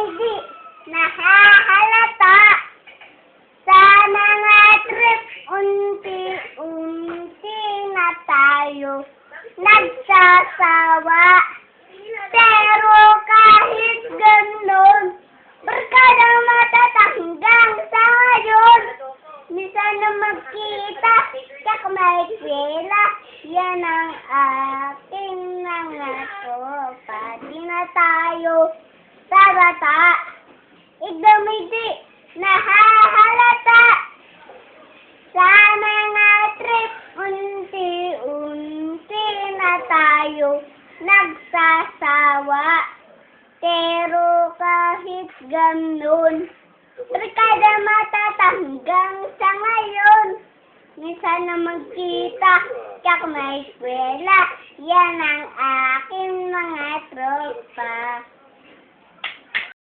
di nahahalata sa mga trip. Unti-unti na tayo nagsasawa. Pero kahit ganun, barkadang matatanggang sa ngayon. Minsan na magkita, kak may pera. Yan ang ating mga tropa. Di na tayo sarata. Idumidi, nahahalata sa mga trip. Unti-unti na tayo nagsasawa. Pero kahit ganun, barkada matatanggang sa ngayon. Minsan na magkita, kak may eskwela. Yan ang aking mga tropa.